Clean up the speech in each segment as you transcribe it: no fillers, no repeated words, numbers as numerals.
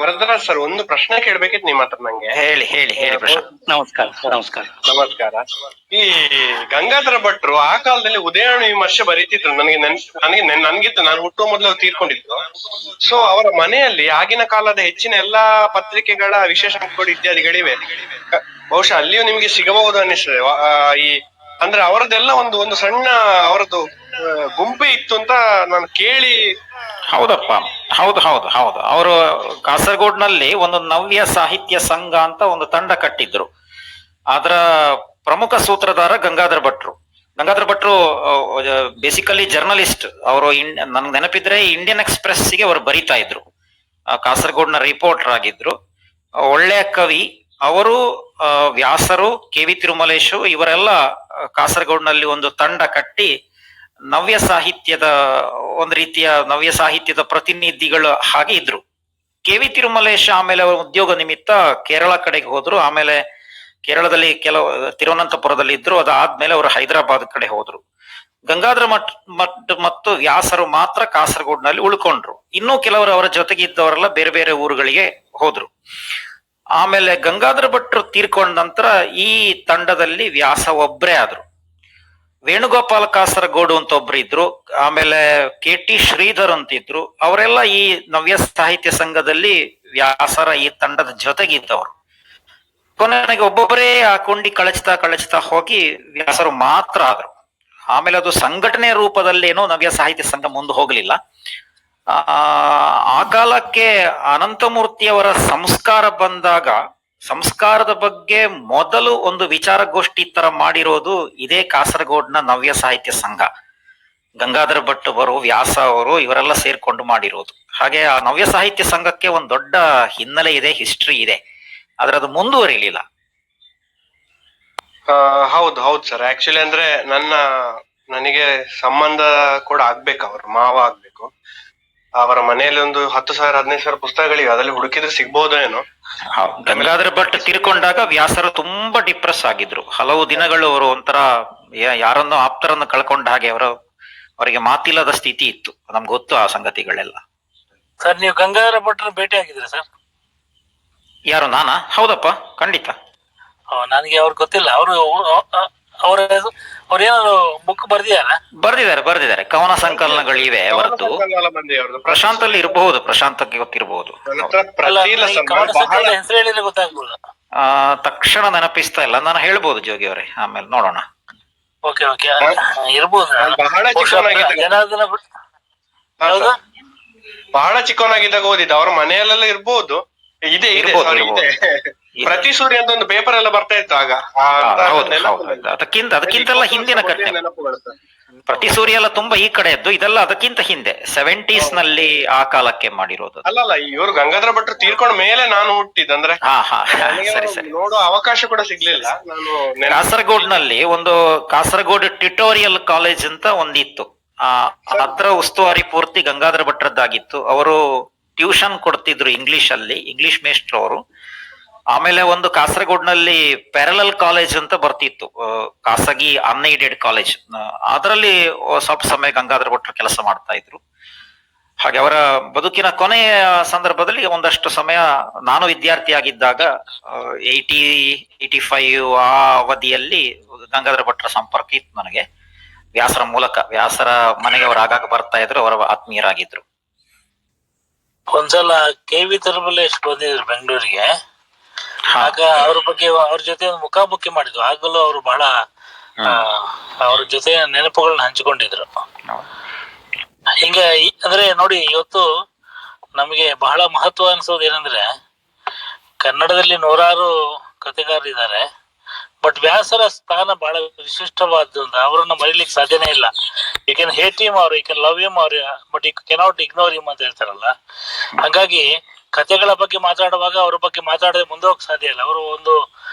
Varadaraj sir, ಒಂದು ಪ್ರಶ್ನೆ ಕೇಳ್ಬೇಕಿತ್ತು ನಿಮ್ಮ ಹತ್ರ ನಂಗೆ. ಹೇಳಿ ಹೇಳಿ ಹೇಳಿ ಪ್ರಶಾಂತ್. ನಮಸ್ಕಾರ. ನಮಸ್ಕಾರ. ನಮಸ್ಕಾರ. ಈ ಗಂಗಾಧರ ಭಟ್ರು ಆ ಕಾಲದಲ್ಲಿ ಉದಯವಾಣಿ ವಿಮರ್ಶೆ ಬರೀತಿದ್ರು. ನನ್ಗಿತ್ತು, ನಾನು ಹುಟ್ಟುವ ಮೊದಲು ತೀರ್ಕೊಂಡಿದ್ರು. ಸೊ ಅವರ ಮನೆಯಲ್ಲಿ ಆಗಿನ ಕಾಲದ ಹೆಚ್ಚಿನ ಎಲ್ಲಾ ಪತ್ರಿಕೆಗಳ ವಿಶೇಷ ಅಂಕಗಳು ಇತ್ಯಾದಿಗಳಿವೆ. ಬಹುಶಃ ಅಲ್ಲಿಯೂ ನಿಮ್ಗೆ ಸಿಗಬಹುದು ಅನ್ನಿಸ್ತದೆ. ಈ ಅಂದ್ರೆ ಅವರದೆಲ್ಲ ಒಂದು ಒಂದು ಸಣ್ಣ ಅವರದ್ದು ಗುಂಪೆ ಇತ್ತು ಅಂತ ನಾನು ಕೇಳಿ. ಹೌದಪ್ಪ, ಹೌದು ಹೌದು ಹೌದು. ಅವರು ಕಾಸರಗೋಡ್ನಲ್ಲಿ ಒಂದು ನವ್ಯ ಸಾಹಿತ್ಯ ಸಂಘ ಅಂತ ಒಂದು ತಂಡ ಕಟ್ಟಿದ್ರು. ಅದರ ಪ್ರಮುಖ ಸೂತ್ರಧಾರ ಗಂಗಾಧರ ಭಟ್ರು. ಗಂಗಾಧರ ಭಟ್ರು ಬೇಸಿಕಲಿ ಜರ್ನಲಿಸ್ಟ್. ಅವರು ನನ್ಗೆ ನೆನಪಿದ್ರೆ ಇಂಡಿಯನ್ ಎಕ್ಸ್‌ಪ್ರೆಸ್ಸಿಗೆ ಅವರು ಬರಿತಾ ಇದ್ರು. ಕಾಸರಗೋಡ್ನ ರಿಪೋರ್ಟರ್ ಆಗಿದ್ರು. ಒಳ್ಳೆಯ ಕವಿ ಅವರು. ವ್ಯಾಸರು, ಕೆ.ವಿ. ತಿರುಮಲೇಶು ಇವರೆಲ್ಲ ಕಾಸರಗೋಡ್ನಲ್ಲಿ ಒಂದು ತಂಡ ಕಟ್ಟಿ ನವ್ಯ ಸಾಹಿತ್ಯದ ಒಂದು ರೀತಿಯ ನವ್ಯ ಸಾಹಿತ್ಯದ ಪ್ರತಿನಿಧಿಗಳು ಹಾಗೆ ಇದ್ರು. ಕೆ.ವಿ. ತಿರುಮಲೇಶ ಆಮೇಲೆ ಅವರು ಉದ್ಯೋಗ ನಿಮಿತ್ತ ಕೇರಳ ಕಡೆಗೆ ಹೋದ್ರು. ಆಮೇಲೆ ಕೇರಳದಲ್ಲಿ ತಿರುವನಂತಪುರದಲ್ಲಿ ಇದ್ರು. ಅದಾದ್ಮೇಲೆ ಅವರು ಹೈದರಾಬಾದ್ ಕಡೆ ಹೋದ್ರು. ಗಂಗಾಧರ ಮಠ್ ಮತ್ತು ವ್ಯಾಸರು ಮಾತ್ರ ಕಾಸರಗೋಡ್ನಲ್ಲಿ ಉಳ್ಕೊಂಡ್ರು. ಇನ್ನೂ ಕೆಲವರು ಅವರ ಜೊತೆಗಿದ್ದವರೆಲ್ಲ ಬೇರೆ ಬೇರೆ ಊರುಗಳಿಗೆ ಹೋದ್ರು. ಆಮೇಲೆ ಗಂಗಾಧರ ಭಟ್ರು ತೀರ್ಕೊಂಡ ನಂತರ ಈ ತಂಡದಲ್ಲಿ ವ್ಯಾಸ ಒಬ್ರೇ ಆದ್ರು. ವೇಣುಗೋಪಾಲ ಕಾಸರಗೋಡು ಅಂತ ಒಬ್ರು ಇದ್ರು. ಆಮೇಲೆ ಕೆ.ಟಿ. ಶ್ರೀಧರ್ ಅಂತಿದ್ರು. ಅವರೆಲ್ಲ ಈ ನವ್ಯ ಸಾಹಿತ್ಯ ಸಂಘದಲ್ಲಿ ವ್ಯಾಸರ ಈ ತಂಡದ ಜೊತೆಗಿದ್ದವರು. ಕೊನೆಗೆ ಒಬ್ಬೊಬ್ಬರೇ ಆ ಕೊಂಡಿ ಕಳಚ್ತಾ ಹೋಗಿ ವ್ಯಾಸರು ಮಾತ್ರ ಆದ್ರು. ಆಮೇಲೆ ಅದು ಸಂಘಟನೆ ರೂಪದಲ್ಲೇನೋ ನವ್ಯ ಸಾಹಿತ್ಯ ಸಂಘ ಮುಂದೆ ಹೋಗ್ಲಿಲ್ಲ. ಆ ಕಾಲಕ್ಕೆ ಅನಂತಮೂರ್ತಿಯವರ ಸಂಸ್ಕಾರ ಬಂದಾಗ ಸಂಸ್ಕಾರದ ಬಗ್ಗೆ ಮೊದಲು ಒಂದು ವಿಚಾರಗೋಷ್ಠಿ ತರ ಮಾಡಿರೋದು ಇದೇ ಕಾಸರಗೋಡ್ನ ನವ್ಯ ಸಾಹಿತ್ಯ ಸಂಘ. ಗಂಗಾಧರ ಭಟ್ ಅವರು, ವ್ಯಾಸ ಅವರು ಇವರೆಲ್ಲ ಸೇರ್ಕೊಂಡು ಮಾಡಿರೋದು. ಹಾಗೆ ಆ ನವ್ಯ ಸಾಹಿತ್ಯ ಸಂಘಕ್ಕೆ ಒಂದು ದೊಡ್ಡ ಹಿನ್ನೆಲೆ ಇದೆ, ಹಿಸ್ಟ್ರಿ ಇದೆ. ಆದ್ರೆ ಅದು ಮುಂದುವರಿಲಿಲ್ಲ. ಹೌದು ಹೌದು ಸರ್. ಆಕ್ಚುಲಿ ಅಂದ್ರೆ ನನಗೆ ಸಂಬಂಧ ಕೂಡ ಆಗ್ಬೇಕು, ಅವ್ರ ಮಾವ ಆಗ್ಬೇಕು. ಅವರ ಮನೆಯಲ್ಲಿ ಒಂದು 10,000 15,000 ಪುಸ್ತಕಗಳಿವೆ. ಅದರಲ್ಲಿ ಹುಡುಕಿದ್ರೆ ಸಿಗ್ಬಹುದು ಏನೋ. ಗಂಗಾಧರ ಭಟ್ ತೀರ್ಕೊಂಡಾಗ ವ್ಯಾಸರು ತುಂಬಾ ಡಿಪ್ರೆಸ್ ಆಗಿದ್ರು. ಹಲವು ದಿನಗಳು ಅವರು ಒಂಥರ ಯಾರನ್ನೋ ಆಪ್ತರನ್ನು ಕಳ್ಕೊಂಡ ಹಾಗೆ ಅವರಿಗೆ ಮಾತಿಲ್ಲದ ಸ್ಥಿತಿ ಇತ್ತು. ನಮ್ಗೆ ಗೊತ್ತು ಆ ಸಂಗತಿಗಳೆಲ್ಲ. ಸರ್, ನೀವು ಗಂಗಾಧರ ಭಟ್ರ ಭೇಟಿ ಆಗಿದ್ರೆ ಸರ್? ಯಾರು, ನಾನಾ? ಹೌದಪ್ಪ, ಖಂಡಿತ. ನನಗೆ ಅವ್ರು ಗೊತ್ತಿಲ್ಲ. ಅವ್ರೇನಾದ್ರು ಬುಕ್ ಬರ್ದಿದ್ದಾರೆ. ಕವನ ಸಂಕಲನಗಳಿವೆ ಅವರದ್ದು. ಪ್ರಶಾಂತ್ ಅಲ್ಲಿ ಇರಬಹುದು, ಪ್ರಶಾಂತಕ್ಕೆ ಗೊತ್ತಿರಬಹುದು. ಹೆಸರು ಹೇಳಿದ್ರೆ ಗೊತ್ತಾಗ್ಬೋದು. ತಕ್ಷಣ ನೆನಪಿಸ್ತಾ ಇಲ್ಲ, ನಾನು ಹೇಳ್ಬೋದು ಜೋಗಿ ಅವರೇ, ಆಮೇಲೆ ನೋಡೋಣ. ಓಕೆ ಓಕೆ, ಇರ್ಬೋದು. ಬಹಳ ಚಿಕ್ಕವನಾಗಿದ್ದಾಗ ಓದಿದ್ದ. ಅವ್ರ ಮನೆಯಲ್ಲೆಲ್ಲ ಇರ್ಬೋದು. ಇದೆ ಪ್ರತಿ ಸೂರ್ಯ ಅಂತ ಒಂದು ಪೇಪರ್ ಎಲ್ಲ ಬರ್ತಾ ಇತ್ತು ಆಗ. ಅದಕ್ಕಿಂತೆಲ್ಲ ಹಿಂದಿನ ಘಟನೆ. ಪ್ರತಿ ಸೂರ್ಯ ಎಲ್ಲ ತುಂಬಾ ಈ ಕಡೆ ಇದ್ದು, ಇದೆಲ್ಲ ಅದಕ್ಕಿಂತ ಹಿಂದೆ 70s ನಲ್ಲಿ ಆ ಕಾಲಕ್ಕೆ ಮಾಡಿರೋದು. ಅಲ್ಲಲ್ಲ, ಇವರು ಗಂಗಾಧರ ಭಟ್ರು ತೀರ್ಕೊಂಡ ಮೇಲೆ ನಾನು ಹುಟ್ಟಿದಂದ್ರೆ ಸರಿ ನೋಡುವ ಅವಕಾಶ ಕೂಡ ಸಿಗ್ಲಿಲ್ಲ. ನಾನು ಕಾಸರಗೋಡ್ನಲ್ಲಿ ಒಂದು ಕಾಸರಗೋಡು ಟ್ಯುಟೋರಿಯಲ್ ಕಾಲೇಜ್ ಅಂತ ಒಂದಿತ್ತು. ಅದ್ರ ಉಸ್ತುವಾರಿ ಪೂರ್ತಿ ಗಂಗಾಧರ ಭಟ್ರದ್ದಾಗಿತ್ತು. ಅವರು ಟ್ಯೂಷನ್ ಕೊಡ್ತಿದ್ರು ಇಂಗ್ಲಿಷ್ ಅಲ್ಲಿ, ಇಂಗ್ಲಿಷ್ ಮೇಸ್ಟ್ರು ಅವರು. ಆಮೇಲೆ ಒಂದು ಕಾಸರಗೋಡ್ನಲ್ಲಿ ಪ್ಯಾರಲಲ್ ಕಾಲೇಜ್ ಅಂತ ಬರ್ತಿತ್ತು, ಖಾಸಗಿ ಅನ್ಏಡೆಡ್ ಕಾಲೇಜ್. ಅದರಲ್ಲಿ ಸ್ವಲ್ಪ ಸಮಯ ಗಂಗಾಧರ ಭಟ್ರು ಕೆಲಸ ಮಾಡ್ತಾ ಇದ್ರು. ಹಾಗೆ ಅವರ ಬದುಕಿನ ಕೊನೆಯ ಸಂದರ್ಭದಲ್ಲಿ ಒಂದಷ್ಟು ಸಮಯ ನಾನು ವಿದ್ಯಾರ್ಥಿಯಾಗಿದ್ದಾಗ 85 ಆ ಅವಧಿಯಲ್ಲಿ ಗಂಗಾಧರ ಭಟ್ರ ಸಂಪರ್ಕ ಇತ್ತು ನನಗೆ. ವ್ಯಾಸರ ಮೂಲಕ, ವ್ಯಾಸರ ಮನೆಗೆ ಅವರು ಆಗಾಗ ಬರ್ತಾ ಇದ್ರು, ಅವರ ಆತ್ಮೀಯರಾಗಿದ್ರು. ಒಂದ್ಸಲ ಕೆ.ವಿ. ತಿರುಮಲೇಶ್ ಬಂದಿದ್ರು ಬೆಂಗಳೂರಿಗೆ. ಆಗ ಅವ್ರ ಜೊತೆ ಒಂದು ಮುಖಾಮುಖಿ ಮಾಡಿದ್ವು. ಆಗಲೂ ಅವರು ಬಹಳ ಅವ್ರ ಜೊತೆ ನೆನಪುಗಳನ್ನ ಹಂಚಿಕೊಂಡಿದ್ರು. ಹಿಂಗೆ ಅಂದ್ರೆ ನೋಡಿ, ಇವತ್ತು ನಮಗೆ ಬಹಳ ಮಹತ್ವ ಅನ್ಸೋದು ಏನಂದ್ರೆ, ಕನ್ನಡದಲ್ಲಿ 100 ಕಥೆಗಾರರಿದ್ದಾರೆ. ಬಟ್ ವ್ಯಾಸರ ಸ್ಥಾನ ಬಹಳ ವಿಶಿಷ್ಟವಾದ್ದು ಅಂತ ಅವರನ್ನ ಮರಿಲಿಕ್ಕೆ ಸಾಧ್ಯನೇ ಇಲ್ಲ. You can hate him or you can love him or but you cannot ignore him ಅಂತ ಹೇಳ್ತಾರಲ್ಲ. ಹಾಗಾಗಿ ಕಥೆಗಳ ಬಗ್ಗೆ ಮಾತಾಡುವಾಗ ಅವ್ರ ಬಗ್ಗೆ ಮಾತಾಡದೆ ಮುಂದೆ ಹೋಗಕ್ ಸಾಧ್ಯ ಇಲ್ಲ. ಅವರು ಒಂದು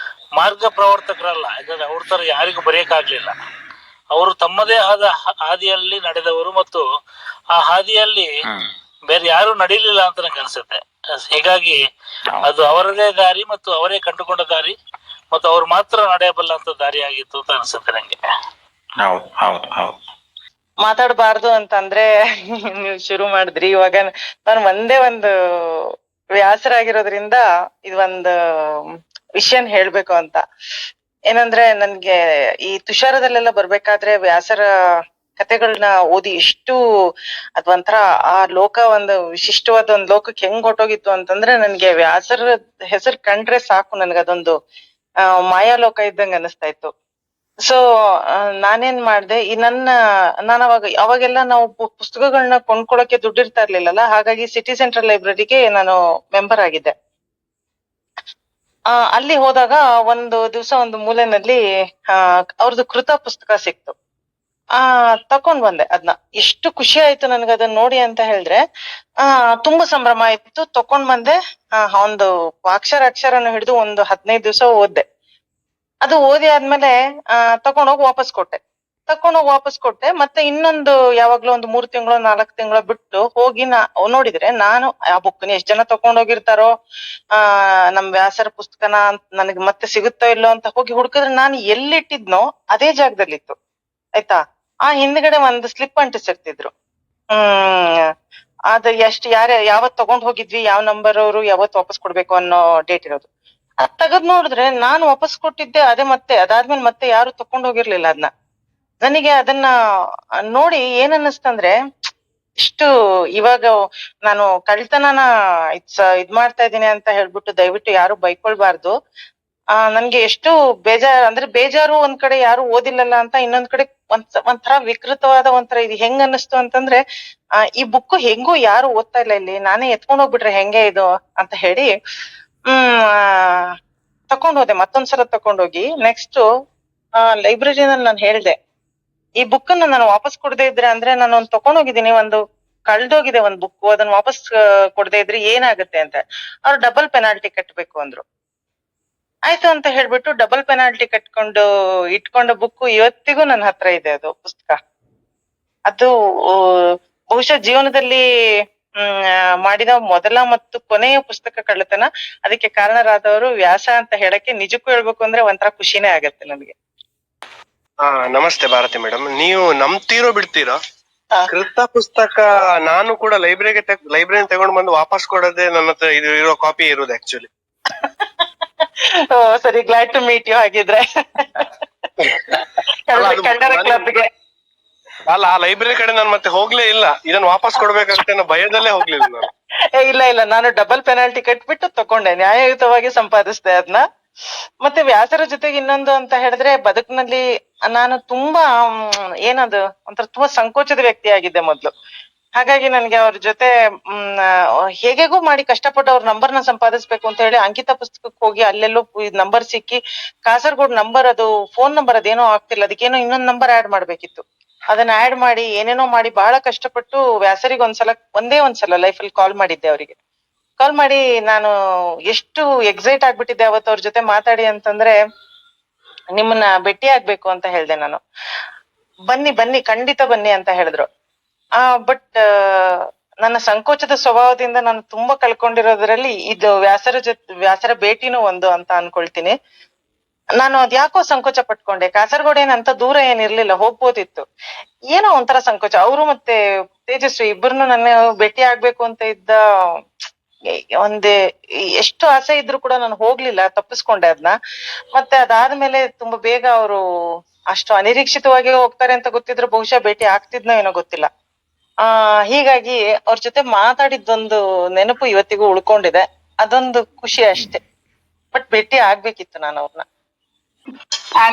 ಮಾರ್ಗ ಪ್ರವರ್ತಕರಲ್ಲ. ಯಾಕಂದ್ರೆ ಅವ್ರ ತರ ಯಾರಿಗೂ ಬರೆಯಕ್ಕಾಗ್ಲಿಲ್ಲ. ಅವರು ತಮ್ಮದೇ ಆದ ಹಾದಿಯಲ್ಲಿ ನಡೆದವರು, ಮತ್ತು ಆ ಹಾದಿಯಲ್ಲಿ ಬೇರೆ ಯಾರು ನಡೀಲಿಲ್ಲ ಅಂತ ನಂಗೆ ಅನ್ಸುತ್ತೆ. ಹೀಗಾಗಿ ಅದು ಅವರದೇ ದಾರಿ ಮತ್ತು ಅವರೇ ಕಂಡುಕೊಂಡ ದಾರಿ, ಮತ್ತು ಅವ್ರು ಮಾತ್ರ ನಡೆಯಬಲ್ಲ ಅಂತ ದಾರಿ ಆಗಿತ್ತು ಅಂತ ಅನ್ಸುತ್ತೆ ನಂಗೆ. ಮಾತಾಡಬಾರ್ದು ಅಂತಂದ್ರೆ ನೀವು ಶುರು ಮಾಡಿದ್ರಿ. ಇವಾಗ ನಾನು ಒಂದೇ ಒಂದು ವ್ಯಾಸರಾಗಿರೋದ್ರಿಂದ ಇದೊಂದು ವಿಷಯನ್ ಹೇಳ್ಬೇಕು ಅಂತ. ಏನಂದ್ರೆ ನನ್ಗೆ ಈ ತುಷಾರದಲ್ಲೆಲ್ಲ ಬರ್ಬೇಕಾದ್ರೆ ವ್ಯಾಸರ ಕತೆಗಳನ್ನ ಓದಿ ಎಷ್ಟು ಅದೊಂಥರ ಆ ಲೋಕ ಒಂದು ವಿಶಿಷ್ಟವಾದ ಒಂದ್ ಲೋಕಕ್ಕೆ ಹೆಂಗ್ ಹೊಟ್ಟೋಗಿತ್ತು ಅಂತಂದ್ರೆ ನನ್ಗೆ ವ್ಯಾಸರ ಹೆಸರು ಕಂಡ್ರೆ ಸಾಕು ನನ್ಗೆ ಅದೊಂದು ಮಾಯಾಲೋಕ ಇದ್ದಂಗ ಅನಿಸ್ತಾ ಇತ್ತು. ಸೊ ನಾನೇನ್ ಮಾಡ್ದೆ, ಈ ನಾನು ಅವಾಗೆಲ್ಲ ನಾವು ಪುಸ್ತಕಗಳನ್ನ ಕೊಂಡ್ಕೊಳಕ್ಕೆ ದುಡ್ಡಿರ್ತಾ ಇರ್ಲಿಲ್ಲಲ್ಲ, ಹಾಗಾಗಿ ಸಿಟಿ ಸೆಂಟ್ರಲ್ ಲೈಬ್ರರಿಗೆ ನಾನು ಮೆಂಬರ್ ಆಗಿದ್ದೆ. ಅಲ್ಲಿ ಹೋದಾಗ ಒಂದು ದಿವಸ ಒಂದು ಮೂಲೆನಲ್ಲಿ ಅವ್ರದ್ದು ಕೃತ ಪುಸ್ತಕ ಸಿಕ್ತು. ತಕೊಂಡ್ ಬಂದೆ ಅದನ್ನ. ಎಷ್ಟು ಖುಷಿ ಆಯ್ತು ನನ್ಗೆ ಅದನ್ನ ನೋಡಿ ಅಂತ ಹೇಳಿದ್ರೆ, ತುಂಬಾ ಸಂಭ್ರಮ ಆಯ್ತು. ತಕೊಂಡ್ ಬಂದೆ. ಒಂದು ಅಕ್ಷರನು ಹಿಡಿದು ಒಂದು 15 ದಿವಸ ಓದ್ದೆ. ಅದು ಓದಿ ಆದ್ಮೇಲೆ ತಕೊಂಡೋಗಿ ವಾಪಸ್ ಕೊಟ್ಟೆ. ಮತ್ತೆ ಇನ್ನೊಂದು ಯಾವಾಗ್ಲೂ ಒಂದು 3 ತಿಂಗಳು 4 ತಿಂಗಳು ಬಿಟ್ಟು ಹೋಗಿ ನೋಡಿದ್ರೆ, ನಾನು ಆ ಬುಕ್ನ ಎಷ್ಟ್ ಜನ ತಕೊಂಡೋಗಿರ್ತಾರೋ, ನಮ್ ವ್ಯಾಸರ ಪುಸ್ತಕನ ನನಗೆ ಮತ್ತೆ ಸಿಗುತ್ತೋ ಇಲ್ಲೋ ಅಂತ ಹೋಗಿ ಹುಡುಕಿದ್ರೆ, ನಾನು ಎಲ್ಲಿಟ್ಟಿದ್ನೋ ಅದೇ ಜಾಗದಲ್ಲಿತ್ತು. ಆಯ್ತಾ. ಹಿಂದ್ಗಡೆ ಒಂದು ಸ್ಲಿಪ್ ಅಂಟಿಸಿರ್ತಿದ್ರು. ಅದ್ ಯಾವತ್ ತಗೊಂಡ್ ಹೋಗಿದ್ವಿ, ಯಾವ ನಂಬರ್ ಅವರು ಯಾವತ್ ವಾಪಸ್ ಕೊಡ್ಬೇಕು ಅನ್ನೋ ಡೇಟ್ ಇರೋದು. ಅದ್ ತೆಗದ್ ನೋಡಿದ್ರೆ ನಾನು ವಾಪಸ್ ಕೊಟ್ಟಿದ್ದೆ ಅದಾದ್ಮೇಲೆ ಮತ್ತೆ ಯಾರು ತಕೊಂಡ್ ಹೋಗಿರ್ಲಿಲ್ಲ ಅದನ್ನ. ನನಗೆ ಅದನ್ನ ನೋಡಿ ಏನ್ ಅನ್ನಿಸ್ತಂದ್ರೆ, ಇಷ್ಟು ಇವಾಗ ನಾನು ಕಳ್ತನನ ಇದ್ ಮಾಡ್ತಾ ಇದ್ದೀನಿ ಅಂತ ಹೇಳ್ಬಿಟ್ಟು ದಯವಿಟ್ಟು ಯಾರು ಬೈಕೊಳ್ಬಾರ್ದು. ನನ್ಗೆ ಎಷ್ಟು ಬೇಜಾರು ಒಂದ್ ಕಡೆ ಯಾರು ಓದಿಲ್ಲಲ್ಲ ಅಂತ, ಇನ್ನೊಂದ್ ಕಡೆ ಒಂಥರ ವಿಕೃತವಾದ ಒಂಥರ ಇದು ಹೆಂಗ್ ಅನ್ನಿಸ್ತು ಅಂತಂದ್ರೆ, ಈ ಬುಕ್ ಹೆಂಗೂ ಯಾರು ಓದ್ತಾ ಇಲ್ಲ ಇಲ್ಲಿ, ನಾನೇ ಎತ್ಕೊಂಡ್ ಹೋಗ್ಬಿಟ್ರೆ ಹೆಂಗೆ ಇದು ಅಂತ ಹೇಳಿ ತಕೊಂಡ್ ಹೋದೆ. ಮತ್ತೊಂದ್ಸಲ ತಕೊಂಡೋಗಿ ನೆಕ್ಸ್ಟ್ ಲೈಬ್ರರಿನಲ್ಲಿ ನಾನು ಹೇಳ್ದೆ, ಈ ಬುಕ್ ಅನ್ನ ನಾನು ವಾಪಸ್ ಕೊಡದೇ ಇದ್ರೆ, ಅಂದ್ರೆ ನಾನು ಒಂದು ತಕೊಂಡ್ ಹೋಗಿದ್ದೀನಿ, ಒಂದು ಕಳ್ದೋಗಿದೆ ಒಂದ್ ಬುಕ್, ಅದನ್ನ ವಾಪಸ್ ಕೊಡದೇ ಇದ್ರೆ ಏನಾಗುತ್ತೆ ಅಂತ. ಅವ್ರು ಡಬಲ್ ಪೆನಾಲ್ಟಿ ಕಟ್ಬೇಕು ಅಂದ್ರು. ಆಯ್ತು ಅಂತ ಹೇಳ್ಬಿಟ್ಟು ಡಬಲ್ ಪೆನಾಲ್ಟಿ ಕಟ್ಕೊಂಡು ಇಟ್ಕೊಂಡ ಬುಕ್ ಇವತ್ತಿಗೂ ನನ್ನ ಹತ್ರ ಇದೆ. ಅದು ಪುಸ್ತಕ, ಅದು ಬಹುಶಃ ಜೀವನದಲ್ಲಿ ಮಾಡಿದ ಮೊದಲ ಮತ್ತು ಕೊನೆಯ ಪುಸ್ತಕ ಕಳ್ಳತನ. ಅದಕ್ಕೆ ಕಾರಣರಾದವರು ವ್ಯಾಸ ಅಂತ ಹೇಳಕ್ಕೆ ನಿಜಕ್ಕೂ ಹೇಳ್ಬೇಕು ಅಂದ್ರೆ ಒಂಥರ ಖುಷಿನೇ ಆಗತ್ತೆ ನನಗೆ. ನಮಸ್ತೆ ಭಾರತಿ ಮೇಡಮ್, ನೀವು ನಂಬ್ತೀರೋ ಬಿಡ್ತೀರೋ, ಕೃತ ಪುಸ್ತಕ ನಾನು ಕೂಡ ಲೈಬ್ರರಿ ತಗೊಂಡ್ ಬಂದು ವಾಪಸ್ ಕೊಡೋದೇ ನನ್ನ ಹತ್ರ ಇದು ಇರೋ ಕಾಪಿ ಇರೋದು ಆಕ್ಚುಲಿ. ಸರಿ, ಗ್ಲಾಡ್ ಟು ಮೀಟ್ ಯು. ಹಾಗಿದ್ರೆ ಕ್ಲಬ್ಗೆ ಅಲ್ಲ, ಆ ಲೈಬ್ರರಿ ಕಡೆ ನಾನು ಮತ್ತೆ ಹೋಗ್ಲೇ ಇಲ್ಲ. ಇದನ್ನ ವಾಪಸ್ ಕೊಡ್ಬೇಕಂತ ಭಯದಲ್ಲೇ ಹೋಗ್ಲಿಲ್ಲ ನಾನು. ಇಲ್ಲ, ನಾನು ಡಬಲ್ ಪೆನಾಲ್ಟಿ ಕಟ್ಬಿಟ್ಟು ತಕೊಂಡೆ, ನ್ಯಾಯಯುತವಾಗಿ ಸಂಪಾದಿಸಿದೆ ಅದನ್ನ. ಮತ್ತೆ ವ್ಯಾಸರ ಜೊತೆಗೆ ಇನ್ನೊಂದು ಅಂತ ಹೇಳಿದ್ರೆ, ಬದುಕಿನಲ್ಲಿ ನಾನು ತುಂಬಾ ಏನದು ಒಂಥರ ತುಂಬಾ ಸಂಕೋಚದ ವ್ಯಕ್ತಿ ಆಗಿದ್ದೆ ಮೊದ್ಲು. ಹಾಗಾಗಿ ನನ್ಗೆ ಅವ್ರ ಜೊತೆ ಹೇಗೆಗೂ ಮಾಡಿ ಕಷ್ಟಪಟ್ಟು ಅವ್ರ ನಂಬರ್ನ ಸಂಪಾದಿಸ್ಬೇಕು ಅಂತ ಹೇಳಿ ಅಂಕಿತ ಪುಸ್ತಕಕ್ಕೆ ಹೋಗಿ ಅಲ್ಲೆಲ್ಲೋ ನಂಬರ್ ಸಿಕ್ಕಿ, ಕಾಸರಗೋಡ್ ನಂಬರ್, ಅದು ಫೋನ್ ನಂಬರ್ ಅದೇನೋ ಆಗ್ತಿಲ್ಲ, ಅದಕ್ಕೇನೋ ಇನ್ನೊಂದ್ ನಂಬರ್ ಆಡ್ ಮಾಡ್ಬೇಕಿತ್ತು. ಅದನ್ನ ಆಡ್ ಮಾಡಿ ಏನೇನೋ ಮಾಡಿ ಬಹಳ ಕಷ್ಟಪಟ್ಟು ವ್ಯಾಸರಿಗೆ ಒಂದೇ ಒಂದ್ಸಲ ಲೈಫಲ್ಲಿ ಕಾಲ್ ಮಾಡಿದ್ದೆ. ಅವರಿಗೆ ಕಾಲ್ ಮಾಡಿ ನಾನು ಎಷ್ಟು ಎಕ್ಸೈಟ್ ಆಗ್ಬಿಟ್ಟಿದ್ದೆ ಅವತ್ತು ಅವ್ರ ಜೊತೆ ಮಾತಾಡಿ ಅಂತಂದ್ರೆ, ನಿಮ್ಮನ್ನ ಭೇಟಿ ಆಗ್ಬೇಕು ಅಂತ ಹೇಳ್ದೆ ನಾನು. ಬನ್ನಿ ಖಂಡಿತ ಬನ್ನಿ ಅಂತ ಹೇಳಿದ್ರು. ಬಟ್ ನನ್ನ ಸಂಕೋಚದ ಸ್ವಭಾವದಿಂದ ನಾನು ತುಂಬಾ ಕಳ್ಕೊಂಡಿರೋದ್ರಲ್ಲಿ ಇದು ವ್ಯಾಸರ ಭೇಟಿನೂ ಒಂದು ಅಂತ ಅನ್ಕೊಳ್ತೀನಿ. ನಾನು ಅದ್ಯಾಕೋ ಸಂಕೋಚ ಪಟ್ಕೊಂಡೆ. ಕಾಸರಗೋಡ್ ಏನಂತ ದೂರ ಏನಿರ್ಲಿಲ್ಲ, ಹೋಗ್ಬೋದಿತ್ತು. ಏನೋ ಒಂಥರ ಸಂಕೋಚ. ಅವರು ಮತ್ತೆ ತೇಜಸ್ವಿ ಇಬ್ಬರನ್ನು ನನ್ನ ಭೇಟಿ ಆಗ್ಬೇಕು ಅಂತ ಇದ್ದ ಎಷ್ಟು ಆಸೆ ಇದ್ರು ಕೂಡ ನಾನು ಹೋಗ್ಲಿಲ್ಲ, ತಪ್ಪಿಸ್ಕೊಂಡೆ ಅದನ್ನ. ಮತ್ತೆ ಅದಾದ್ಮೇಲೆ ತುಂಬಾ ಬೇಗ ಅವರು ಅಷ್ಟು ಅನಿರೀಕ್ಷಿತವಾಗಿ ಹೋಗ್ತಾರೆ ಅಂತ ಗೊತ್ತಿದ್ರು ಬಹುಶಃ ಭೇಟಿ ಆಗ್ತಿದ್ನೋ ಏನೋ ಗೊತ್ತಿಲ್ಲ. ಹೀಗಾಗಿ ಅವ್ರ ಜೊತೆ ಮಾತಾಡಿದ್ದೊಂದು ನೆನಪು ಇವತ್ತಿಗೂ ಉಳ್ಕೊಂಡಿದೆ. ಅದೊಂದು ಖುಷಿ ಅಷ್ಟೇ. ಬಟ್ ಭೇಟಿ ಆಗ್ಬೇಕಿತ್ತು ನಾನು ಅವ್ರನ್ನ.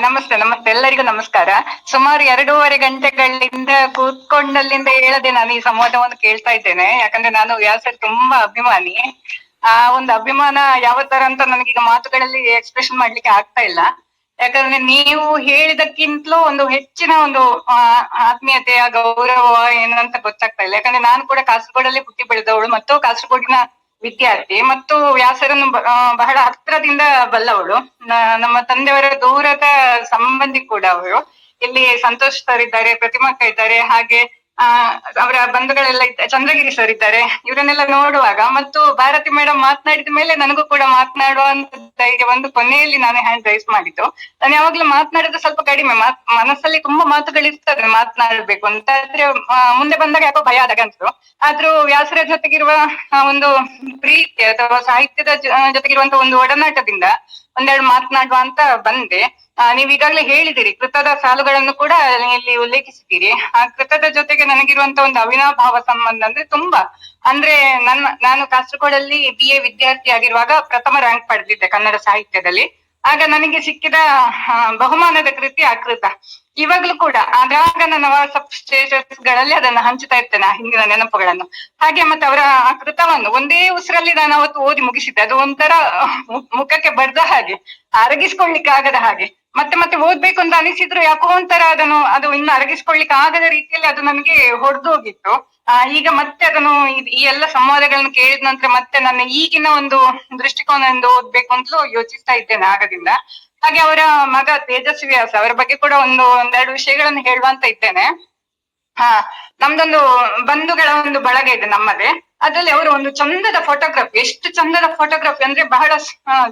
ನಮಸ್ತೆ ಎಲ್ಲರಿಗೂ ನಮಸ್ಕಾರ. ಸುಮಾರು 2.5 ಗಂಟೆಗಳಿಂದ ಕೂತ್ಕೊಂಡಲ್ಲಿಂದ ಹೇಳದೆ ನಾನು ಈ ಸಂವಾದವನ್ನು ಕೇಳ್ತಾ ಇದ್ದೇನೆ. ಯಾಕಂದ್ರೆ ನಾನು ವ್ಯಾಸರ್ ತುಂಬಾ ಅಭಿಮಾನಿ. ಆ ಒಂದು ಅಭಿಮಾನ ಯಾವ ತರ ಅಂತ ನನಗೀಗ ಮಾತುಗಳಲ್ಲಿ ಎಕ್ಸ್ಪ್ರೆಷನ್ ಮಾಡ್ಲಿಕ್ಕೆ ಆಗ್ತಾ ಇಲ್ಲ. ಯಾಕಂದ್ರೆ ನೀವು ಹೇಳಿದಕ್ಕಿಂತಲೂ ಒಂದು ಹೆಚ್ಚಿನ ಒಂದು ಆತ್ಮೀಯತೆಯ ಗೌರವ ಏನಂತ ಗೊತ್ತಾಗ್ತಾ ಇಲ್ಲ. ಯಾಕಂದ್ರೆ ನಾನು ಕೂಡ ಕಾಸರಗೋಡಲ್ಲಿ ಹುಟ್ಟಿ ಬೆಳೆದವಳು ಮತ್ತು ಕಾಸರಗೋಡಿನ ವಿದ್ಯಾರ್ಥಿ ಮತ್ತು ವ್ಯಾಸರನ್ನು ಬಹಳ ಹತ್ರದಿಂದ ಬಲ್ಲವಳು. ನಮ್ಮ ತಂದೆಯವರ ದೂರದ ಸಂಬಂಧಿ ಕೂಡ ಅವರು. ಇಲ್ಲಿ ಸಂತೋಷ್ ಸರ್ ಇದ್ದಾರೆ, ಪ್ರತಿಮಕ್ಕ ಇದ್ದಾರೆ, ಹಾಗೆ ಅವರ ಬಂಧುಗಳೆಲ್ಲ ಚಂದ್ರಗಿರಿ ಸರ್ ಇದ್ದಾರೆ. ಇವರನ್ನೆಲ್ಲ ನೋಡುವಾಗ ಮತ್ತು ಭಾರತಿ ಮೇಡಮ್ ಮಾತನಾಡಿದ ಮೇಲೆ ನನಗೂ ಕೂಡ ಮಾತನಾಡುವಂತ ಧೈರ್ಯ ಒಂದು ಕೊನೆಯಲ್ಲಿ ನಾನು ಹ್ಯಾಂಡ್ ರೈಸ್ ಮಾಡಿದ್ದು. ನಾನು ಯಾವಾಗ್ಲೂ ಮಾತನಾಡೋದು ಸ್ವಲ್ಪ ಕಡಿಮೆ, ಮನಸ್ಸಲ್ಲಿ ತುಂಬಾ ಮಾತುಗಳಿರ್ತದೆ ಮಾತನಾಡ್ಬೇಕು ಅಂತ, ಆದ್ರೆ ಮುಂದೆ ಬಂದಾಗ ಯಾಕೋ ಭಯ ಆದಾಗ ಅನ್ಸು. ಆದ್ರೂ ವ್ಯಾಸರ ಜೊತೆಗಿರುವ ಒಂದು ಪ್ರೀತಿ ಅಥವಾ ಸಾಹಿತ್ಯದ ಜೊತೆಗಿರುವಂತ ಒಂದು ಒಡನಾಟದಿಂದ ಒಂದೆರಡು ಮಾತನಾಡುವ ಅಂತ ಬಂದೆ. ನೀವ್ ಈಗಾಗಲೇ ಹೇಳಿದಿರಿ, ಕೃತದ ಸಾಲುಗಳನ್ನು ಕೂಡ ಇಲ್ಲಿ ಉಲ್ಲೇಖಿಸಿದ್ದೀರಿ. ಆ ಕೃತದ ಜೊತೆಗೆ ನನಗಿರುವಂತ ಒಂದು ಅವಿನಾಭಾವ ಸಂಬಂಧ ಅಂದ್ರೆ ತುಂಬಾ, ಅಂದ್ರೆ ನಾನು ಕಾಸರಗೋಡಲ್ಲಿ BA ವಿದ್ಯಾರ್ಥಿ ಆಗಿರುವಾಗ ಪ್ರಥಮ ರ್ಯಾಂಕ್ ಪಡೆದಿದ್ದೆ ಕನ್ನಡ ಸಾಹಿತ್ಯದಲ್ಲಿ. ಆಗ ನನಗೆ ಸಿಕ್ಕಿದ ಬಹುಮಾನದ ಕೃತಿ ಆ ಕೃತ. ಇವಾಗ್ಲೂ ಕೂಡ ಆಗಾಗ ನನ್ನ ವಾಟ್ಸಪ್ ಸ್ಟೇಟಸ್ ಗಳಲ್ಲಿ ಅದನ್ನ ಹಂಚುತ್ತಾ ಇರ್ತೇನೆ, ಆ ಹಿಂದಿನ ನೆನಪುಗಳನ್ನು. ಹಾಗೆ ಮತ್ತೆ ಅವರ ಆ ಕೃತವನ್ನು ಒಂದೇ ಉಸಿರಲ್ಲಿ ನಾನು ಅವತ್ತು ಓದಿ ಮುಗಿಸಿದ್ದೆ. ಅದು ಒಂಥರ ಮುಖಕ್ಕೆ ಬಡ್ದ ಹಾಗೆ, ಅರಗಿಸ್ಕೊಳ್ಲಿಕ್ಕೆ ಆಗದ ಹಾಗೆ. ಮತ್ತೆ ಮತ್ತೆ ಓದ್ಬೇಕು ಅಂತ ಅನಿಸಿದ್ರು ಯಾಕೋ ಒಂಥರ ಅದು ಇನ್ನು ಅರಗಿಸ್ಕೊಳ್ಲಿಕ್ಕೆ ಆಗದ ರೀತಿಯಲ್ಲಿ ಅದು ನನಗೆ ಹೊಡೆದು ಹೋಗಿತ್ತು. ಈಗ ಮತ್ತೆ ಅದನ್ನು ಈ ಎಲ್ಲ ಸಂವಾದಗಳನ್ನು ಕೇಳಿದ ನಂತರ ಮತ್ತೆ ನನ್ನ ಈಗಿನ ಒಂದು ದೃಷ್ಟಿಕೋನದಿಂದ ಓದ್ಬೇಕು ಅಂತಲೂ ಯೋಚಿಸ್ತಾ ಇದ್ದೇನೆ ಆಗದಿಂದ. ಹಾಗೆ ಅವರ ಮಗ ತೇಜಸ್ವಿ ವ್ಯಾಸ ಅವರ ಬಗ್ಗೆ ಕೂಡ ಒಂದೆರಡು ವಿಷಯಗಳನ್ನು ಹೇಳುವಂತ ಇದ್ದೇನೆ. ನಮ್ದೊಂದು ಬಂಧುಗಳ ಒಂದು ಬಳಗ ಇದೆ ನಮ್ಮದೇ. ಅದ್ರಲ್ಲಿ ಅವರು ಒಂದು ಚಂದದ ಫೋಟೋಗ್ರಫಿ, ಎಷ್ಟು ಚಂದದ ಫೋಟೋಗ್ರಫಿ ಅಂದ್ರೆ ಬಹಳ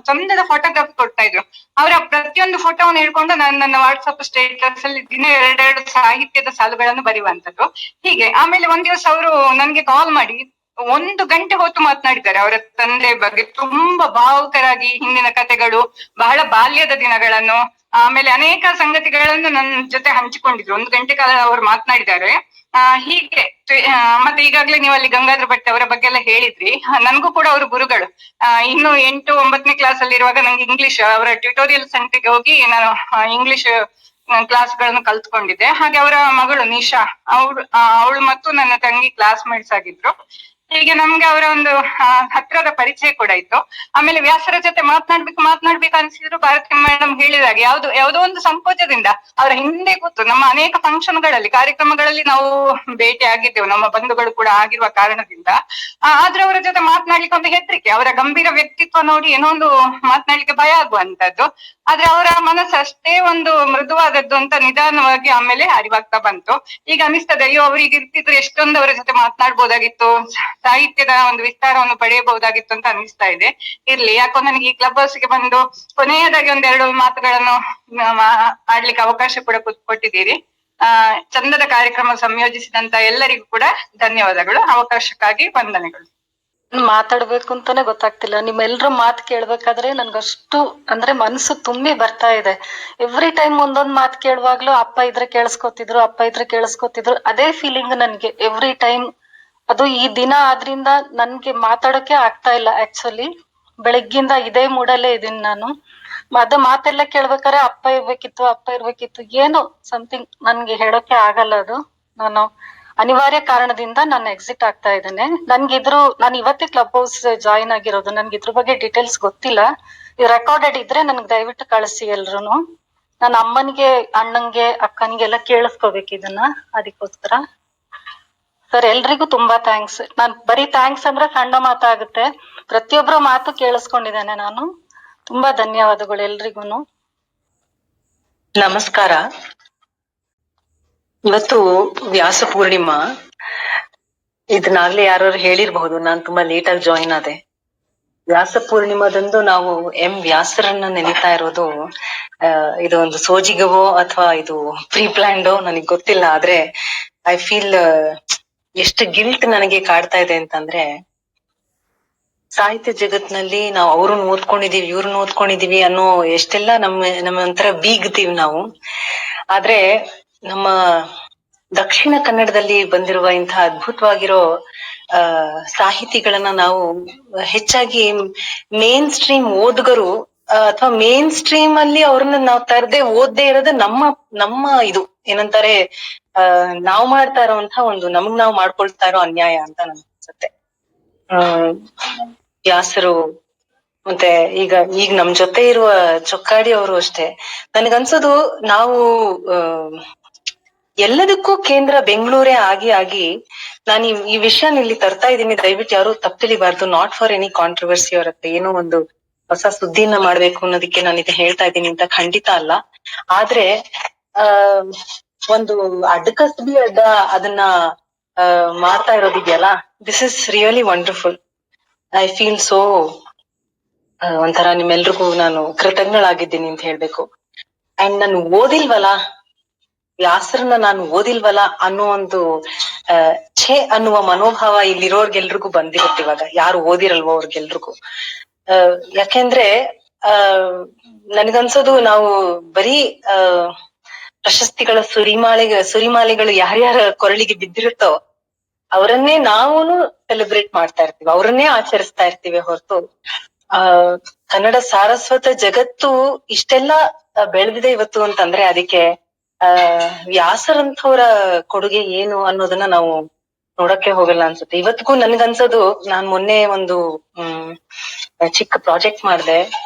ಚಂದದ ಫೋಟೋಗ್ರಫಿ ಕೊಡ್ತಾ ಇದ್ರು. ಅವರ ಪ್ರತಿಯೊಂದು ಫೋಟೋವನ್ನು ಹಿಡ್ಕೊಂಡು ನಾನು ನನ್ನ ವಾಟ್ಸಪ್ ಸ್ಟೇಟಸ್ ಅಲ್ಲಿ ದಿನ ಎರಡೆರಡು ಸಾಹಿತ್ಯದ ಸಾಲುಗಳನ್ನು ಬರೆಯುವಂತದ್ದು. ಹೀಗೆ ಆಮೇಲೆ ಒಂದ್ ದಿವಸ ಅವರು ನನ್ಗೆ ಕಾಲ್ ಮಾಡಿ 1 ಗಂಟೆ ಹೊತ್ತು ಮಾತನಾಡಿದ್ದಾರೆ ಅವರ ತಂದೆ ಬಗ್ಗೆ. ತುಂಬಾ ಭಾವುಕರಾಗಿ ಹಿಂದಿನ ಕಥೆಗಳು, ಬಹಳ ಬಾಲ್ಯದ ದಿನಗಳನ್ನು, ಆಮೇಲೆ ಅನೇಕ ಸಂಗತಿಗಳನ್ನು ನನ್ನ ಜೊತೆ ಹಂಚಿಕೊಂಡಿದ್ರು. 1 ಗಂಟೆ ಕಾಲ ಅವರು ಮಾತನಾಡಿದ್ದಾರೆ. ಹೀಗೆ ಮತ್ತೆ ಈಗಾಗ್ಲೇ ನೀವು ಅಲ್ಲಿ ಗಂಗಾಧರ ಭಟ್ ಅವರ ಬಗ್ಗೆ ಎಲ್ಲ ಹೇಳಿದ್ರಿ. ನನ್ಗೂ ಕೂಡ ಅವರು ಗುರುಗಳು. ಇನ್ನು 8, 9ನೇ ಕ್ಲಾಸ್ ಅಲ್ಲಿ ಇರುವಾಗ ನಂಗೆ ಇಂಗ್ಲಿಷ್ ಅವರ ಟ್ಯುಟೋರಿಯಲ್ ಸೆಂಟರ್ಗೆ ಹೋಗಿ ನಾನು ಇಂಗ್ಲಿಷ್ ಕ್ಲಾಸ್ಗಳನ್ನು ಕಲ್ತ್ಕೊಂಡಿದ್ದೆ. ಹಾಗೆ ಅವರ ಮಗಳು ನಿಶಾ, ಅವಳು ಮತ್ತು ನನ್ನ ತಂಗಿ ಕ್ಲಾಸ್ ಮೇಟ್ಸ್ ಆಗಿದ್ರು. ಹೀಗೆ ನಮ್ಗೆ ಅವರ ಒಂದು ಹತ್ರದ ಪರಿಚಯ ಕೂಡ ಇತ್ತು. ಆಮೇಲೆ ವ್ಯಾಸರ ಜೊತೆ ಮಾತನಾಡ್ಬೇಕು ಅನ್ಸಿದ್ರು ಭಾರತಿ ಮೇಡಮ್ ಹೇಳಿದಾಗ ಯಾವುದೋ ಒಂದು ಸಂಕೋಚದಿಂದ ಅವರ ಹಿಂದೆ ಕೂತು ನಮ್ಮ ಅನೇಕ ಫಂಕ್ಷನ್ಗಳಲ್ಲಿ, ಕಾರ್ಯಕ್ರಮಗಳಲ್ಲಿ ನಾವು ಭೇಟಿ ಆಗಿದ್ದೆವು, ನಮ್ಮ ಬಂಧುಗಳು ಕೂಡ ಆಗಿರುವ ಕಾರಣದಿಂದ. ಆದ್ರೆ ಅವರ ಜೊತೆ ಮಾತನಾಡ್ಲಿಕ್ಕೆ ಒಂದು ಹೆದರಿಕೆ, ಅವರ ಗಂಭೀರ ವ್ಯಕ್ತಿತ್ವ ನೋಡಿ ಏನೋ ಒಂದು ಮಾತನಾಡ್ಲಿಕ್ಕೆ ಭಯ ಆಗುವಂತದ್ದು. ಆದ್ರೆ ಅವರ ಮನಸ್ಸು ಅಷ್ಟೇ ಒಂದು ಮೃದುವಾದದ್ದು ಅಂತ ನಿಧಾನವಾಗಿ ಆಮೇಲೆ ಅರಿವಾಗ್ತಾ ಬಂತು. ಈಗ ಅನಿಸ್ತದೆ, ಅಯ್ಯೋ ಅವ್ರಿಗೆ ಇರ್ತಿದ್ರೆ ಎಷ್ಟೊಂದು ಅವರ ಜೊತೆ ಮಾತನಾಡ್ಬೋದಾಗಿತ್ತು, ಸಾಹಿತ್ಯದ ಒಂದು ವಿಸ್ತಾರವನ್ನು ಪಡೆಯಬಹುದಾಗಿತ್ತು ಅಂತ ಅನಿಸ್ತಾ ಇದೆ. ಇರ್ಲಿ, ಯಾಕೋ ನನಗೆ ಈ ಕ್ಲಬ್ ಹೌಸ್ಗೆ ಬಂದು ಕೊನೆಯದಾಗಿ ಒಂದೆರಡು ಮಾತುಗಳನ್ನು ಆಡ್ಲಿಕ್ಕೆ ಅವಕಾಶ ಕೂಡ ಕೊಟ್ಟಿದ್ದೀರಿ. ಚಂದದ ಕಾರ್ಯಕ್ರಮ ಸಂಯೋಜಿಸಿದಂತ ಎಲ್ಲರಿಗೂ ಕೂಡ ಧನ್ಯವಾದಗಳು. ಅವಕಾಶಕ್ಕಾಗಿ ವಂದನೆಗಳು. ಮಾತಾಡ್ಬೇಕು ಅಂತಾನೆ ಗೊತ್ತಾಗ್ತಿಲ್ಲ. ನಿಮ್ಮೆಲ್ರ ಮಾತು ಕೇಳ್ಬೇಕಾದ್ರೆ ನನ್ಗಷ್ಟು ಅಂದ್ರೆ ಮನಸ್ಸು ತುಂಬಿ ಬರ್ತಾ ಇದೆ. ಎವ್ರಿ ಟೈಮ್ ಒಂದೊಂದ್ ಮಾತು ಕೇಳುವಾಗ್ಲೂ ಅಪ್ಪ ಇದ್ರೆ ಕೇಳಿಸ್ಕೊತಿದ್ರು, ಅದೇ ಫೀಲಿಂಗ್ ನನ್ಗೆ ಎವ್ರಿ ಟೈಮ್. ಅದು ಈ ದಿನ ಆದ್ರಿಂದ ನನ್ಗೆ ಮಾತಾಡೋಕೆ ಆಗ್ತಾ ಇಲ್ಲ. ಆಕ್ಚುಲಿ ಬೆಳಗ್ಗಿಂದ ಇದೇ ಮೂಡಲ್ಲೇ ಇದೀನಿ ನಾನು. ಅದ ಮಾತೆಲ್ಲ ಕೇಳ್ಬೇಕಾದ್ರೆ ಅಪ್ಪ ಇರ್ಬೇಕಿತ್ತು ಏನೋ ಸಮಥಿಂಗ್ ನನ್ಗೆ ಹೇಳೋಕೆ ಆಗಲ್ಲ. ಅದು ನಾನು ಅನಿವಾರ್ಯ ಕಾರಣದಿಂದ ನಾನು ಎಕ್ಸಿಟ್ ಆಗ್ತಾ ಇದ್ದೇನೆ. ನಾನು ಇವತ್ತೇ ಕ್ಲಬ್ ಹೌಸ್ ಜಾಯಿನ್ ಆಗಿರೋದು. ನನ್ಗೆ ಇದ್ರ ಬಗ್ಗೆ ಡೀಟೇಲ್ಸ್ ಗೊತ್ತಿಲ್ಲ. ಇದು ರೆಕಾರ್ಡೆಡ್ ಇದ್ರೆ ನನ್ಗೆ ದಯವಿಟ್ಟು ಕಳಿಸಿ ಎಲ್ರುನು. ನನ್ನ ಅಮ್ಮನಿಗೆ, ಅಣ್ಣಂಗೆ, ಅಕ್ಕನಿಗೆಲ್ಲ ಕೇಳಿಸ್ಕೋಬೇಕು ಇದನ್ನ, ಅದಕ್ಕೋಸ್ಕರ. ಸರ್ ಎಲ್ರಿಗೂ ತುಂಬಾ ಥ್ಯಾಂಕ್ಸ್. ನಾನ್ ಬರೀ ಥ್ಯಾಂಕ್ಸ್ ಅಂದ್ರೆ ಸಣ್ಣ ಮಾತಾಗುತ್ತೆ. ಪ್ರತಿಯೊಬ್ಬರ ಮಾತು ಕೇಳಿಸ್ಕೊಂಡಿದ್ದೇನೆ ನಾನು. ತುಂಬಾ ಧನ್ಯವಾದಗಳು ಎಲ್ರಿಗೂನು. ನಮಸ್ಕಾರ. ಇವತ್ತು ವ್ಯಾಸ ಪೂರ್ಣಿಮಾ. ಇದನ್ನಾಗ್ಲೇ ಯಾರು ಹೇಳಿರ್ಬಹುದು, ನಾನ್ ತುಂಬಾ ಲೇಟ್ ಆಗಿ ಜಾಯಿನ್ ಆದೆ. ವ್ಯಾಸ ಪೂರ್ಣಿಮಾದಂದು ನಾವು ವ್ಯಾಸರನ್ನ ನೆನೀತಾ ಇರೋದು ಇದು ಒಂದು ಸೋಜಿಗವೋ ಅಥವಾ ಇದು ಪ್ರೀ ಪ್ಲಾನ್ಡೋ ನನಗ್ ಗೊತ್ತಿಲ್ಲ. ಆದ್ರೆ ಐ ಫೀಲ್ ಎಷ್ಟು ಗಿಲ್ಟ್ ನನಗೆ ಕಾಡ್ತಾ ಇದೆ ಅಂತಂದ್ರೆ, ಸಾಹಿತ್ಯ ಜಗತ್ನಲ್ಲಿ ನಾವು ಅವ್ರನ್ನ ಓದ್ಕೊಂಡಿದೀವಿ, ಇವ್ರನ್ನ ಓದ್ಕೊಂಡಿದೀವಿ ಅನ್ನೋ ಎಷ್ಟೆಲ್ಲ ನಮ್ಮ ಒಂಥರ ಬೀಗ್ತೀವಿ ನಾವು. ಆದ್ರೆ ನಮ್ಮ ದಕ್ಷಿಣ ಕನ್ನಡದಲ್ಲಿ ಬಂದಿರುವ ಇಂತಹ ಅದ್ಭುತವಾಗಿರೋ ಸಾಹಿತಿಗಳನ್ನ ನಾವು ಹೆಚ್ಚಾಗಿ ಮೇನ್ ಸ್ಟ್ರೀಮ್ ಓದುಗರು ಅಥವಾ ಮೇನ್ ಸ್ಟ್ರೀಮ್ ಅಲ್ಲಿ ಅವ್ರನ್ನ ನಾವು ತರದೆ ಓದ್ದೇ ಇರೋದು ನಮ್ಮ ಇದು ಏನಂತಾರೆ, ನಾವ್ ಮಾಡ್ತಾ ಇರೋಂತಹ ಒಂದು ನಮಗ್ ನಾವು ಮಾಡ್ಕೊಳ್ತಾ ಇರೋ ಅನ್ಯಾಯ ಅಂತ ನನ್ಗೆ ಅನ್ಸುತ್ತೆ. ವ್ಯಾಸರು ಮತ್ತೆ ಈಗ ನಮ್ ಜೊತೆ ಇರುವ ಚೊಕ್ಕಾಡಿ ಅವರು ಅಷ್ಟೇ. ನನ್ಗನ್ಸೋದು ನಾವು ಎಲ್ಲದಕ್ಕೂ ಕೇಂದ್ರ ಬೆಂಗಳೂರೇ ಆಗಿ ನಾನು ಈ ವಿಷಯನ ಇಲ್ಲಿ ತರ್ತಾ ಇದ್ದೀನಿ. ದಯವಿಟ್ಟು ಯಾರು ತಪ್ಪಿಲಿಬಾರ್ದು. ನಾಟ್ ಫಾರ್ ಎನಿ ಕಾಂಟ್ರವರ್ಸಿ ಅವರತ್ತೆ ಏನೋ ಒಂದು ಹೊಸ ಸುದ್ದಿನ ಮಾಡ್ಬೇಕು ಅನ್ನೋದಕ್ಕೆ ನಾನು ಇದು ಹೇಳ್ತಾ ಇದ್ದೀನಿ ಅಂತ ಖಂಡಿತ ಅಲ್ಲ. ಆದ್ರೆ ಒಂದು ಅಡ್ಡಕಸ್ಬಿ ಅದನ್ನ ಮಾಡ್ತಾ ಇರೋದಿದೆಯಲ್ಲ, this is really wonderful. I feel so ಒಂಥರ ನಿಮ್ಮೆಲ್ರಿಗೂ ನಾನು ಕೃತಜ್ಞಳಾಗಿದ್ದೀನಿ ಅಂತ ಹೇಳ್ಬೇಕು. ಅಂಡ್ ನಾನು ಓದಿಲ್ವಲ್ಲ, ವ್ಯಾಸರನ್ನ ನಾನು ಓದಿಲ್ವಲ್ಲ ಅನ್ನೋ ಒಂದು ಛೇ ಅನ್ನುವ ಮನೋಭಾವ ಇಲ್ಲಿರೋರ್ಗೆಲ್ರಿಗೂ ಬಂದಿರುತ್ತೆ ಇವಾಗ, ಯಾರು ಓದಿರಲ್ವೋ ಅವ್ರಿಗೆಲ್ರಿಗೂ. ಯಾಕೆಂದ್ರೆ ನನ್ಗನ್ಸೋದು ನಾವು ಬರೀ ಪ್ರಶಸ್ತಿಗಳ ಸುರಿಮಾಲೆಗಳು ಯಾರ್ಯಾರ ಕೊರಳಿಗೆ ಬಿದ್ದಿರುತ್ತೋ ಅವರನ್ನೇ ನಾವೂನು ಸೆಲೆಬ್ರೇಟ್ ಮಾಡ್ತಾ ಇರ್ತೀವಿ, ಅವರನ್ನೇ ಆಚರಿಸ್ತಾ ಇರ್ತೀವಿ ಹೊರತು ಕನ್ನಡ ಸಾರಸ್ವತ ಜಗತ್ತು ಇಷ್ಟೆಲ್ಲ ಬೆಳೆದಿದೆ ಇವತ್ತು ಅಂತಂದ್ರೆ ಅದಕ್ಕೆ ವ್ಯಾಸರಂಥವ್ರ ಕೊಡುಗೆ ಏನು ಅನ್ನೋದನ್ನ ನಾವು ನೋಡಕ್ಕೆ ಹೋಗಲ್ಲ ಅನ್ಸುತ್ತೆ. ಇವತ್ತಿಗೂ ನನ್ಗನ್ಸೋದು, ನಾನ್ ಮೊನ್ನೆ ಒಂದು ಚಿಕ್ಕ ಪ್ರಾಜೆಕ್ಟ್ ಮಾಡಿದೆ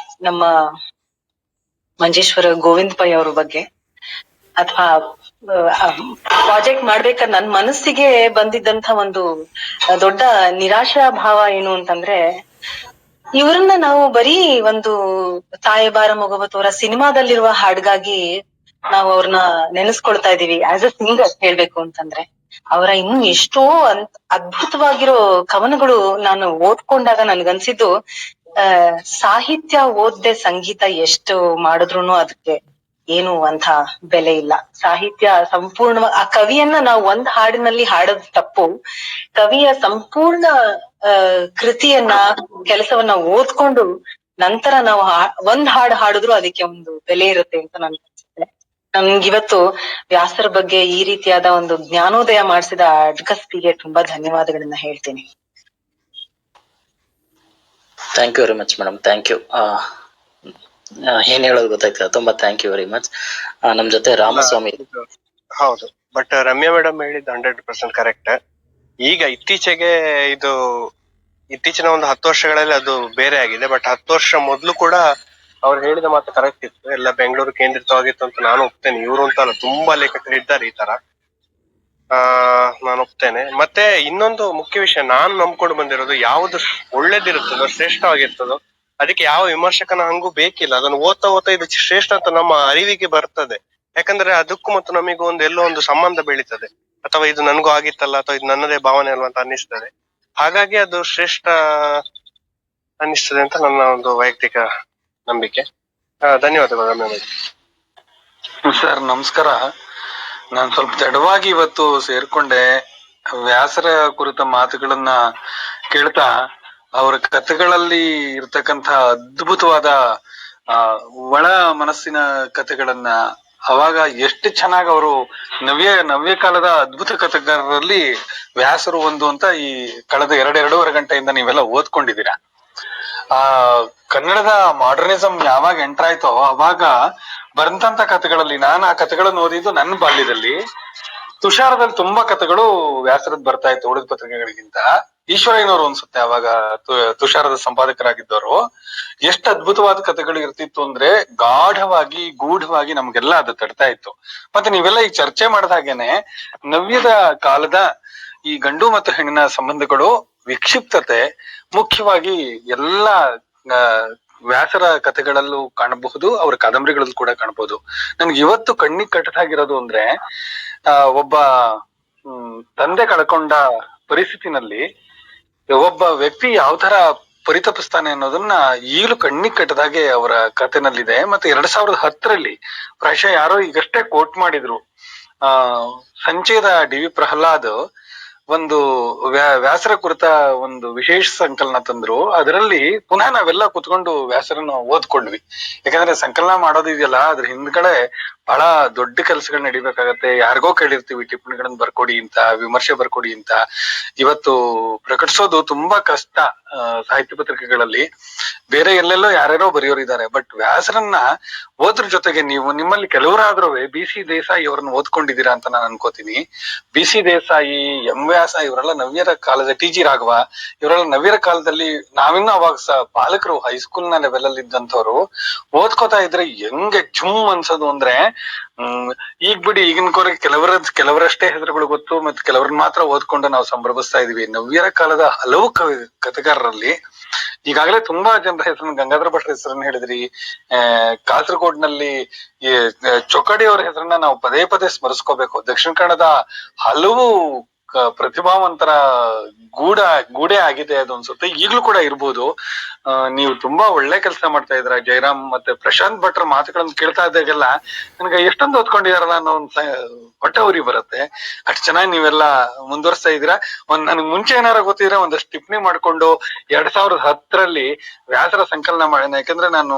ನಮ್ಮ ಮಂಜೇಶ್ವರ ಗೋವಿಂದ ಪೈ ಅವ್ರ ಬಗ್ಗೆ. ಅಥವಾ ಪ್ರಾಜೆಕ್ಟ್ ಮಾಡ್ಬೇಕಾದ್ರೆ ನನ್ ಮನಸ್ಸಿಗೆ ಬಂದಿದ್ದಂತ ಒಂದು ದೊಡ್ಡ ನಿರಾಶಾ ಭಾವ ಏನು ಅಂತಂದ್ರೆ, ಇವ್ರನ್ನ ನಾವು ಬರೀ ಒಂದು ತಾಯಿ ಬಾರ ಮೊಗವತೋರ ಸಿನಿಮಾದಲ್ಲಿರುವ ಹಾಡ್ಗಾಗಿ ನಾವು ಅವ್ರನ್ನ ನೆನೆಸ್ಕೊಳ್ತಾ ಇದೀವಿ. ಆಸ್ ಅ ಸಿಂಗರ್ ಹೇಳ್ಬೇಕು ಅಂತಂದ್ರೆ, ಅವರ ಇನ್ನೂ ಎಷ್ಟೋ ಅದ್ಭುತವಾಗಿರೋ ಕವನಗಳು ನಾನು ಓದ್ಕೊಂಡಾಗ ನನ್ಗನ್ಸಿದ್ದು, ಸಾಹಿತ್ಯ ಓದ್ದೆ ಸಂಗೀತ ಎಷ್ಟು ಮಾಡಿದ್ರುನು ಅದಕ್ಕೆ ಏನು ಅಂತ ಬೆಲೆ ಇಲ್ಲ. ಸಾಹಿತ್ಯ ಸಂಪೂರ್ಣ, ಆ ಕವಿಯನ್ನ ನಾವು ಒಂದ್ ಹಾಡಿನಲ್ಲಿ ಹಾಡೋದು ತಪ್ಪು, ಕವಿಯ ಸಂಪೂರ್ಣ ಕೃತಿಯನ್ನ, ಕೆಲಸವನ್ನ ಓದ್ಕೊಂಡು ನಂತರ ನಾವು ಒಂದ್ ಹಾಡು ಹಾಡಿದ್ರು ಅದಕ್ಕೆ ಒಂದು ಬೆಲೆ ಇರುತ್ತೆ ಅಂತ ನನ್ಗೆ ಅನ್ಸುತ್ತೆ. ನನ್ಗಿವತ್ತು ವ್ಯಾಸರ ಬಗ್ಗೆ ಈ ರೀತಿಯಾದ ಒಂದು ಜ್ಞಾನೋದಯ ಮಾಡಿಸಿದ ಅಡ್ಕಸ್ಬಿಗೆ ತುಂಬಾ ಧನ್ಯವಾದಗಳನ್ನ ಹೇಳ್ತೀನಿ. Thank you very much madam, thank you. ಏನ್ ಹೇಳೋದು ಗೊತ್ತಾಗ್ತದೆ, ತುಂಬಾ ಥ್ಯಾಂಕ್ ಯು ವೆರಿ ಮಚ್. ನಮ್ ಜೊತೆ ರಾಮಸ್ವಾಮಿ. ಹೌದು, ಬಟ್ ರಮ್ಯಾ ಮೇಡಮ್ ಹೇಳಿದ್ದು 100% ಕರೆಕ್ಟ್. ಈಗ ಇತ್ತೀಚೆಗೆ ಇತ್ತೀಚಿನ ಒಂದು 10 ವರ್ಷಗಳಲ್ಲಿ ಅದು ಬೇರೆ ಆಗಿದೆ. ಬಟ್ 10 ವರ್ಷ ಮೊದ್ಲು ಕೂಡ ಅವ್ರು ಹೇಳಿದ ಮಾತು ಕರೆಕ್ಟ್ ಇತ್ತು, ಎಲ್ಲ ಬೆಂಗಳೂರು ಕೇಂದ್ರಿತವಾಗಿತ್ತು ಅಂತ ನಾನು ಒಪ್ತೇನೆ. ಇವರು ಅಂತ ಅಲ್ಲ, ತುಂಬಾ ಲೇಖಕರು ಇದ್ದಾರೆ ಈ ತರ, ನಾನು ಒಪ್ತೇನೆ. ಮತ್ತೆ ಇನ್ನೊಂದು ಮುಖ್ಯ ವಿಷಯ, ನಾನು ನಂಬ್ಕೊಂಡು ಬಂದಿರೋದು, ಯಾವ್ದು ಒಳ್ಳೇದಿರುತ್ತದೋ ಶ್ರೇಷ್ಠವಾಗಿರ್ತದೋ ಅದಕ್ಕೆ ಯಾವ ವಿಮರ್ಶಕನ ಹಂಗೂ ಬೇಕಿಲ್ಲ. ಅದನ್ನು ಓದ್ತಾ ಇದು ಶ್ರೇಷ್ಠ ಅಂತ ನಮ್ಮ ಅರಿವಿಗೆ ಬರ್ತದೆ. ಯಾಕಂದ್ರೆ ಅದಕ್ಕೂ ಮತ್ತು ನಮಿಗೂ ಎಲ್ಲೋ ಒಂದು ಸಂಬಂಧ ಬೆಳೀತದೆ, ಅಥವಾ ಇದು ನನ್ಗೂ ಆಗಿತ್ತಲ್ಲ, ಅಥವಾ ಇದು ನನ್ನದೇ ಭಾವನೆ ಅಲ್ವಾ ಅಂತ ಅನ್ನಿಸ್ತದೆ. ಹಾಗಾಗಿ ಅದು ಶ್ರೇಷ್ಠ ಅನ್ನಿಸ್ತದೆ ಅಂತ ನನ್ನ ಒಂದು ವೈಯಕ್ತಿಕ ನಂಬಿಕೆ. ಧನ್ಯವಾದಗಳು ರಮ್ಯಾ ಮೇಡಮ್. ಸರ್ ನಮಸ್ಕಾರ. ನಾನು ಸ್ವಲ್ಪ ತಡವಾಗಿ ಇವತ್ತು ಸೇರ್ಕೊಂಡೆ. ವ್ಯಾಸರ ಕುರಿತ ಮಾತುಗಳನ್ನ ಕೇಳ್ತಾ ಅವರ ಕಥೆಗಳಲ್ಲಿ ಇರ್ತಕ್ಕಂಥ ಅದ್ಭುತವಾದ ಒಳ ಮನಸ್ಸಿನ ಕಥೆಗಳನ್ನ, ಅವಾಗ ಎಷ್ಟು ಚೆನ್ನಾಗಿ ಅವರು ನವ್ಯ ಕಾಲದ ಅದ್ಭುತ ಕಥೆಗಾರರಲ್ಲಿ ವ್ಯಾಸರು ಒಂದು ಅಂತ ಈ ಕಳೆದ 2.5 ಗಂಟೆಯಿಂದ ನೀವೆಲ್ಲ ಓದ್ಕೊಂಡಿದ್ದೀರಾ. ಕನ್ನಡದ ಮಾಡರ್ನಿಸಂ ಯಾವಾಗ ಎಂಟರ್ ಆಯ್ತೋ ಅವಾಗ ಬರಂತ ಕಥೆಗಳಲ್ಲಿ, ನಾನು ಆ ಕಥೆಗಳನ್ನು ಓದಿದ್ದು ನನ್ನ ಬಾಲ್ಯದಲ್ಲಿ. ತುಷಾರದಲ್ಲಿ ತುಂಬಾ ಕಥೆಗಳು ವ್ಯಾಸರದ್ ಬರ್ತಾ ಇತ್ತು ಉಳಿದ ಪತ್ರಿಕೆಗಳಿಗಿಂತ. ಈಶ್ವರಯ್ಯನವರು ಅನ್ಸುತ್ತೆ ಅವಾಗ ತುಷಾರದ ಸಂಪಾದಕರಾಗಿದ್ದವರು. ಎಷ್ಟು ಅದ್ಭುತವಾದ ಕಥೆಗಳು ಇರ್ತಿತ್ತು ಅಂದ್ರೆ, ಗೂಢವಾಗಿ ನಮ್ಗೆಲ್ಲ ಅದು ತಡ್ತಾ ಇತ್ತು. ಮತ್ತೆ ನೀವೆಲ್ಲ ಈಗ ಚರ್ಚೆ ಮಾಡಿದ ಹಾಗೇನೆ ನವ್ಯದ ಕಾಲದ ಈ ಗಂಡು ಮತ್ತು ಹೆಣ್ಣಿನ ಸಂಬಂಧಗಳು, ವಿಕ್ಷಿಪ್ತತೆ ಮುಖ್ಯವಾಗಿ ಎಲ್ಲ ವ್ಯಾಸರ ಕಥೆಗಳಲ್ಲೂ ಕಾಣಬಹುದು, ಅವರ ಕಾದಂಬರಿಗಳಲ್ಲೂ ಕೂಡ ಕಾಣಬಹುದು. ನನ್ಗೆ ಇವತ್ತು ಕಣ್ಣಿಗೆ ಕಟ್ಟದಾಗಿರೋದು ಅಂದ್ರೆ, ಒಬ್ಬ ತಂದೆ ಕಳ್ಕೊಂಡ ಪರಿಸ್ಥಿತಿನಲ್ಲಿ ಒಬ್ಬ ವ್ಯಕ್ತಿ ಯಾವ ತರ ಪರಿತಪಿಸ್ತಾನೆ ಅನ್ನೋದನ್ನ ಈಗಲೂ ಕಣ್ಣಿಗೆ ಕಟ್ಟದಾಗೆ ಅವರ ಕಥೆನಲ್ಲಿದೆ. ಮತ್ತೆ 2010ರಲ್ಲಿ ಪ್ರಾಯಶಃ ಯಾರೋ ಈಗಷ್ಟೇ ಕೋಟ್ ಮಾಡಿದ್ರು, ಸಂಚಯದ ಡಿ.ವಿ. ಪ್ರಹ್ಲಾದ್ ಒಂದು ವ್ಯಾಸರ ಕುರಿತ ಒಂದು ವಿಶೇಷ ಸಂಕಲನ ತಂದ್ರು. ಅದರಲ್ಲಿ ಪುನಃ ನಾವೆಲ್ಲ ಕುತ್ಕೊಂಡು ವ್ಯಾಸರನ್ನ ಓದ್ಕೊಂಡ್ವಿ. ಯಾಕಂದ್ರೆ ಸಂಕಲನ ಮಾಡೋದಿದೆಯಲ್ಲ, ಅದ್ರ ಹಿಂದ್ಗಡೆ ಬಹಳ ದೊಡ್ಡ ಕೆಲಸಗಳು ನಡಿಬೇಕಾಗತ್ತೆ. ಯಾರಿಗೋ ಕೇಳಿರ್ತೀವಿ ಟಿಪ್ಪಣಿಗಳನ್ನ ಬರ್ಕೊಡಿ ಅಂತ, ವಿಮರ್ಶೆ ಬರ್ಕೊಡಿ ಅಂತ. ಇವತ್ತು ಪ್ರಕಟಿಸೋದು ತುಂಬಾ ಕಷ್ಟ ಸಾಹಿತ್ಯ ಪತ್ರಿಕೆಗಳಲ್ಲಿ. ಬೇರೆ ಎಲ್ಲೆಲ್ಲೋ ಯಾರ್ಯಾರೋ ಬರೆಯೋರಿದ್ದಾರೆ, ಬಟ್ ವ್ಯಾಸರನ್ನ ಓದ್ರ ಜೊತೆಗೆ ನಿಮ್ಮಲ್ಲಿ ಕೆಲವರಾದ್ರೂ ಬಿ.ಸಿ. ದೇಸಾಯಿ ಅವರನ್ನ ಓದ್ಕೊಂಡಿದ್ದೀರಾ ಅಂತ ನಾನು ಅನ್ಕೋತೀನಿ. ಬಿ.ಸಿ. ದೇಸಾಯಿ, ಎಂ ವ್ಯಾಸ ಇವರೆಲ್ಲ ನವ್ಯರ ಕಾಲದ, ಟಿ.ಜಿ. ರಾಘವ ಇವರೆಲ್ಲ ನವ್ಯರ ಕಾಲದಲ್ಲಿ, ನಾವಿನ್ನೂ ಅವಾಗ ಬಾಲಕರು ಹೈಸ್ಕೂಲ್ ನ ಲೆವೆಲ್ ಅಲ್ಲಿ ಇದ್ದಂಥವ್ರು ಓದ್ಕೋತಾ ಇದ್ರೆ ಹೆಂಗೆ ಜುಮ್ ಅನ್ಸೋದು ಅಂದ್ರೆ, ಈಗ ಬಿಡಿ ಈಗಿನ ಕೋರಿಗೆ ಕೆಲವರಷ್ಟೇ ಹೆಸರುಗಳು ಗೊತ್ತು, ಮತ್ತೆ ಕೆಲವ್ರನ್ನ ಮಾತ್ರ ಓದ್ಕೊಂಡು ನಾವು ಸಂಭ್ರಮಿಸ್ತಾ ಇದೀವಿ. ನವ್ಯರ ಕಾಲದ ಹಲವು ಕಥೆಗಾರರಲ್ಲಿ ಈಗಾಗಲೇ ತುಂಬಾ ಜನರ ಹೆಸರನ್ನು, ಗಂಗಾಧರ ಭಟ್ರ ಹೆಸರನ್ನ ಹೇಳಿದ್ರಿ. ಕಾಸರಗೋಡ್ನಲ್ಲಿ ಈ ಚೊಕ್ಕಡಿ ಅವರ ಹೆಸರನ್ನ ನಾವು ಪದೇ ಪದೇ ಸ್ಮರಿಸ್ಕೋಬೇಕು. ದಕ್ಷಿಣ ಕನ್ನಡದ ಹಲವು ಪ್ರತಿಭಾವಂತರ ಗೂಡೆ ಆಗಿದೆ ಅದು ಅನ್ಸುತ್ತೆ, ಈಗ್ಲೂ ಕೂಡ ಇರ್ಬೋದು. ನೀವು ತುಂಬಾ ಒಳ್ಳೆ ಕೆಲಸ ಮಾಡ್ತಾ ಇದ್ರ. ಜಯರಾಮ್ ಮತ್ತೆ ಪ್ರಶಾಂತ್ ಭಟ್ರ ಮಾತುಗಳನ್ನ ಕೇಳ್ತಾ ಇದ್ದಾಗೆಲ್ಲ ನನಗೆ ಎಷ್ಟೊಂದು ಓದ್ಕೊಂಡಿದಾರಲ್ಲ ಅನ್ನೋ ಒಂದು ಹೊಟ್ಟೆ ಉರಿ ಬರುತ್ತೆ. ಅಷ್ಟು ಚೆನ್ನಾಗಿ ನೀವೆಲ್ಲ ಮುಂದುವರಿಸ್ತಾ ಇದೀರಾ. ನನಗೆ ಮುಂಚೆ ಏನಾರ ಗೊತ್ತಿದ್ರೆ ಒಂದಷ್ಟು ಟಿಪ್ಪಣಿ ಮಾಡ್ಕೊಂಡು 2010ರಲ್ಲಿ ವ್ಯಾಸರ ಸಂಕಲನ ಮಾಡಿದ. ಯಾಕಂದ್ರೆ ನಾನು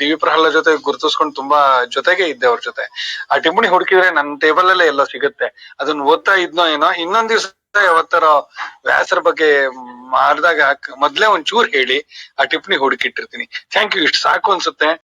ಡಿ.ವಿ. ಪ್ರಹ್ಲಾದ್ ಜೊತೆ ಗುರುತಿಸ್ಕೊಂಡು ತುಂಬಾ ಜೊತೆಗೆ ಇದ್ದೆ ಅವ್ರ ಜೊತೆ. ಆ ಟಿಪ್ಪಣಿ ಹುಡುಕಿದ್ರೆ ನನ್ನ ಟೇಬಲ್ ಅಲ್ಲೇ ಎಲ್ಲೋ ಸಿಗುತ್ತೆ. ಅದನ್ನ ಓದ್ತಾ ಇದ್ನೋ ಏನೋ. ಇನ್ನೊಂದ್ ದಿವ್ಸ ಯಾವತ್ತಾರ ವ್ಯಾಸರ ಬಗ್ಗೆ ಮಾಡಿದಾಗ ಮೊದ್ಲೇ ಒಂಚೂರ್ ಹೇಳಿ, ಆ ಟಿಪ್ಪಣಿ ಹುಡುಕಿಟ್ಟಿರ್ತೀನಿ. Thank you. ಇಷ್ಟು ಸಾಕು ಅನ್ಸುತ್ತೆ.